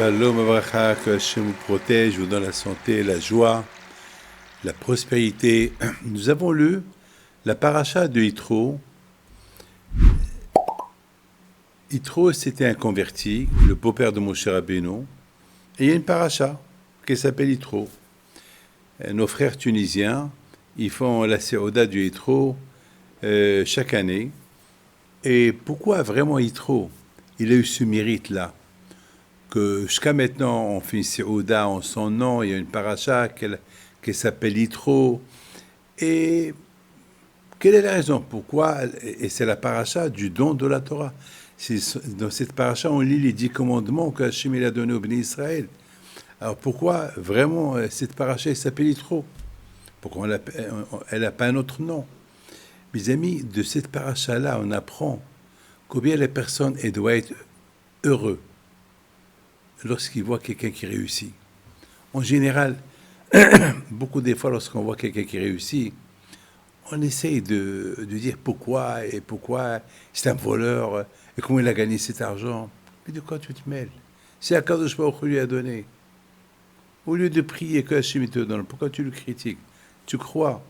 Shalom Avracha, que Hachem vous protège, vous donne la santé, la joie, la prospérité. Nous avons lu la paracha de Yitro. Yitro, c'était un converti, le beau-père de Moshe Rabbeinu. Et il y a une paracha qui s'appelle Yitro. Nos frères tunisiens, ils font la séoda du Yitro chaque année. Et pourquoi vraiment Yitro? Il a eu ce mérite-là. Que jusqu'à maintenant, on fait une séouda en son nom, il y a une paracha qui s'appelle Yitro. Et quelle est la raison? Pourquoi? Et c'est la paracha du don de la Torah. Dans cette paracha, on lit les 10 commandements que Hachem a donnés au Béni Israël. Alors pourquoi vraiment cette paracha s'appelle Yitro? Pourquoi elle n'a pas un autre nom? Mes amis, de cette paracha-là, on apprend combien la personne doit être heureuse lorsqu'il voit quelqu'un qui réussit. En général, beaucoup des fois, lorsqu'on voit quelqu'un qui réussit, on essaye de dire pourquoi c'est un voleur, et comment il a gagné cet argent. Mais de quoi tu te mêles? C'est Akadosh Baruch Hu lui a donné. Au lieu de prier que Hachem te donne, pourquoi tu le critiques? Tu crois,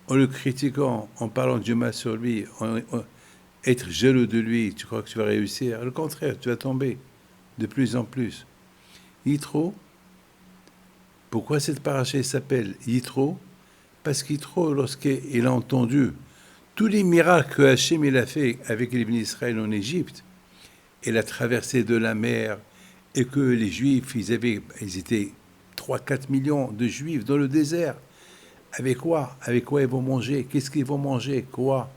en le critiquant, en parlant du mal sur lui, être jaloux de lui, tu crois que tu vas réussir? Au contraire, tu vas tomber de plus en plus. Yitro, pourquoi cette paracha s'appelle Yitro? Parce qu'Yitro, lorsqu'il a entendu tous les miracles que Hachem il a fait avec les bénis d'Israël en Égypte, et la traversée de la mer, et que les Juifs, ils étaient 3-4 millions de Juifs dans le désert. Avec quoi? Avec quoi ils vont manger? Qu'est-ce qu'ils vont manger? Quoi?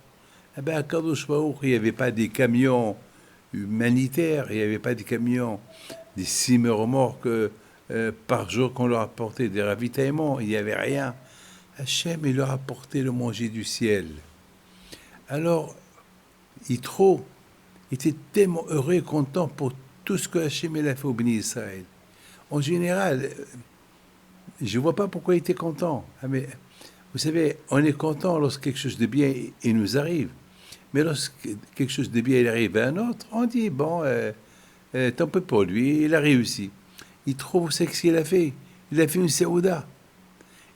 Eh bien, à Kadosh Baruch, il n'y avait pas des camions humanitaires, il n'y avait pas des camions, des 6 remorques par jour qu'on leur apportait, des ravitaillements, il n'y avait rien. Hachem, il leur apportait le manger du ciel. Alors, Yitro était tellement heureux et content pour tout ce que Hachem il a fait au Béni Israël. En général, je ne vois pas pourquoi il était content. Mais vous savez, on est content lorsque quelque chose de bien il nous arrive. Mais lorsque quelque chose de bien il arrive à un autre, on dit, bon, tant pis pour lui, il a réussi. Il trouve ce qu'il a fait. Il a fait une séouda.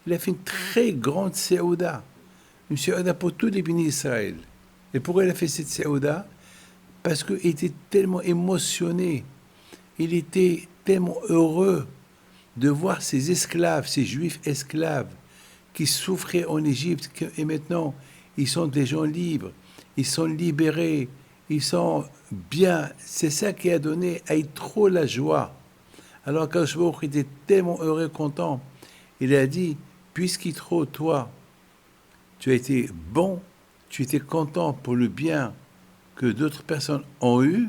Il a fait une très grande séouda. Une séouda pour tous les bénis d'Israël. Et pourquoi il a fait cette séouda? Parce qu'il était tellement émotionné. Il était tellement heureux de voir ces esclaves, ces juifs esclaves, qui souffraient en Égypte, et maintenant, ils sont des gens libres. Ils sont libérés. Ils sont bien. C'est ça qui a donné à Yitro la joie. Alors Akadosh Baruch Hu était tellement heureux et content. Il a dit, puisqu'Yitro, toi, tu as été bon, tu étais content pour le bien que d'autres personnes ont eu,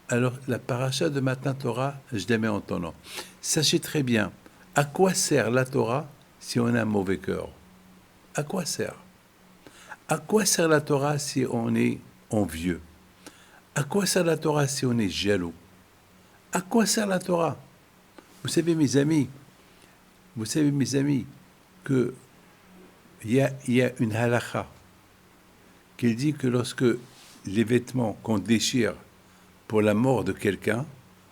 alors la paracha de Matan Torah, je la mets en ton nom. Sachez très bien, à quoi sert la Torah si on a un mauvais cœur? À quoi sert? À quoi sert la Torah si on est envieux? À quoi sert la Torah si on est jaloux? À quoi sert la Torah? Vous savez, mes amis, que il y a une halakha qui dit que lorsque les vêtements qu'on déchire pour la mort de quelqu'un,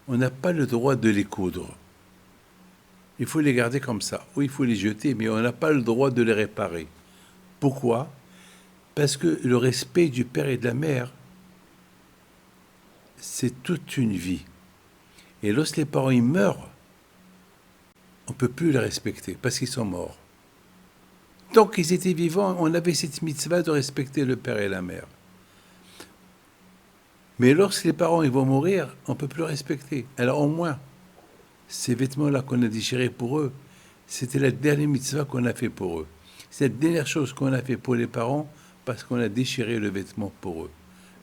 on n'a pas le droit de les coudre. Il faut les garder comme ça. Ou il faut les jeter, mais on n'a pas le droit de les réparer. Pourquoi? Parce que le respect du père et de la mère, c'est toute une vie. Et lorsque les parents ils meurent, on ne peut plus les respecter parce qu'ils sont morts. Tant qu'ils étaient vivants, on avait cette mitzvah de respecter le père et la mère. Mais lorsque les parents ils vont mourir, on ne peut plus le respecter. Alors au moins, ces vêtements-là qu'on a déchirés pour eux, c'était la dernière mitzvah qu'on a fait pour eux. C'est la dernière chose qu'on a fait pour les parents parce qu'on a déchiré le vêtement pour eux.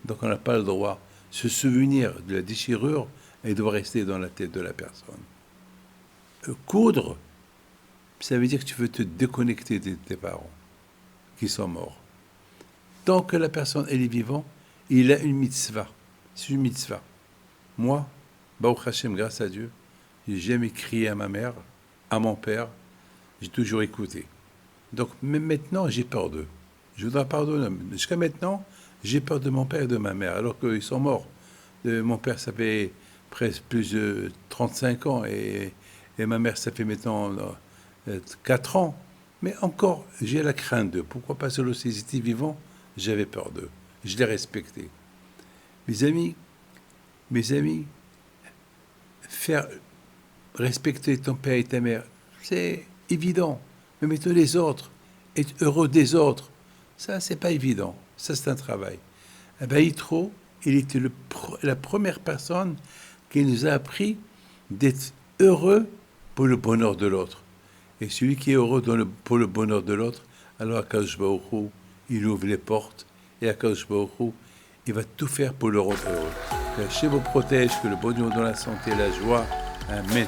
Donc on n'a pas le droit. Se souvenir de la déchirure, elle doit rester dans la tête de la personne. Coudre, ça veut dire que tu veux te déconnecter de tes parents qui sont morts. Tant que la personne elle est vivante, il a une mitzvah. C'est une mitzvah. Moi, Baruch Hashem, grâce à Dieu, j'ai jamais crié à ma mère, à mon père, j'ai toujours écouté. Donc même maintenant, j'ai peur d'eux. Je voudrais pardonner. Jusqu'à maintenant, j'ai peur de mon père et de ma mère, alors qu'ils sont morts. Mon père, ça fait presque plus de 35 ans et ma mère, ça fait maintenant 4 ans. Mais encore, j'ai la crainte d'eux. Pourquoi? Parce que lorsqu'ils étaient vivants, j'avais peur d'eux. Je les respectais. Mes amis, faire respecter ton père et ta mère, c'est évident. Mais mettez les autres, être heureux des autres, ça, c'est pas évident. Ça, c'est un travail. Eh bien, Yitro, il était la première personne qui nous a appris d'être heureux pour le bonheur de l'autre. Et celui qui est heureux pour le bonheur de l'autre, alors Akadosh Baruch Hu, il ouvre les portes, et Akadosh Baruch Hu, il va tout faire pour le rendre heureux. Que Hachem vous protège, que le bon Dieu donne la santé et la joie. Amen.